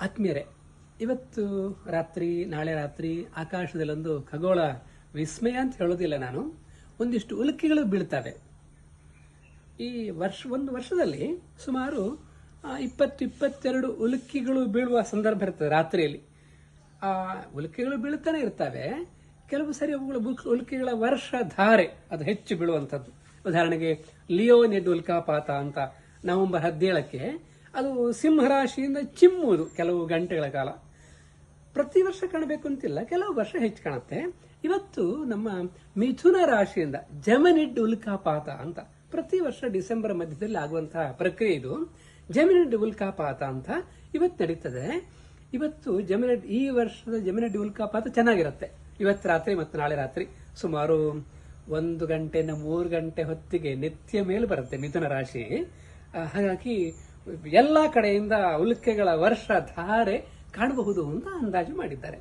ಆತ್ಮೀಯರೇ, ಇವತ್ತು ರಾತ್ರಿ ನಾಳೆ ರಾತ್ರಿ ಆಕಾಶದಲ್ಲೊಂದು ಖಗೋಳ ವಿಸ್ಮಯ ಅಂತ ಹೇಳೋದಿಲ್ಲ ನಾನು, ಒಂದಿಷ್ಟು ಉಲ್ಕಿಗಳು ಬೀಳ್ತವೆ. ಈ ಒಂದು ವರ್ಷದಲ್ಲಿ ಸುಮಾರು 20-22 ಉಲ್ಕಿಗಳು ಬೀಳುವ ಸಂದರ್ಭ ಇರ್ತದೆ. ರಾತ್ರಿಯಲ್ಲಿ ಆ ಉಲ್ಕಿಗಳು ಬೀಳ್ತಾನೆ ಇರ್ತವೆ. ಕೆಲವು ಸರಿ ಅವುಗಳ ಉಲ್ಕಿಗಳ ವರ್ಷಧಾರೆ ಅದು ಹೆಚ್ಚು ಬೀಳುವಂಥದ್ದು. ಉದಾಹರಣೆಗೆ ಲಿಯೋನಿಡ್ ಉಲ್ಕಾಪಾತ ಅಂತ ನವೆಂಬರ್ 17ಕ್ಕೆ ಅದು ಸಿಂಹರಾಶಿಯಿಂದ ಚಿಮ್ಮುವುದು ಕೆಲವು ಗಂಟೆಗಳ ಕಾಲ. ಪ್ರತಿ ವರ್ಷ ಕಾಣಬೇಕು ಅಂತಿಲ್ಲ, ಕೆಲವು ವರ್ಷ ಹೆಚ್ಚು ಕಾಣುತ್ತೆ. ಇವತ್ತು ನಮ್ಮ ಮಿಥುನ ರಾಶಿಯಿಂದ ಜೆಮಿನಿಡ್ ಉಲ್ಕಾಪಾತ ಅಂತ ಪ್ರತಿ ವರ್ಷ ಡಿಸೆಂಬರ್ ಮಧ್ಯದಲ್ಲಿ ಆಗುವಂತಹ ಪ್ರಕ್ರಿಯೆ ಇದು. ಜೆಮಿನಿಡ್ ಉಲ್ಕಾಪಾತ ಅಂತ ಇವತ್ತು ನಡೀತದೆ. ಇವತ್ತು ಈ ವರ್ಷದ ಜೆಮಿನಿಡ್ ಉಲ್ಕಾಪಾತ ಚೆನ್ನಾಗಿರುತ್ತೆ. ಇವತ್ತು ರಾತ್ರಿ ಮತ್ತು ನಾಳೆ ರಾತ್ರಿ ಸುಮಾರು 1 ಗಂಟೆಯಿಂದ 3 ಗಂಟೆ ಹೊತ್ತಿಗೆ ನೆತ್ತಿಯ ಮೇಲೆ ಬರುತ್ತೆ ಮಿಥುನ ರಾಶಿ. ಹಾಗಾಗಿ ಎಲ್ಲಾ ಕಡೆಯಿಂದ ಉಲ್ಕೆಗಳ ವರ್ಷ ಧಾರೆ ಕಾಣಬಹುದು ಅಂತ ಅಂದಾಜು ಮಾಡಿದ್ದಾರೆ.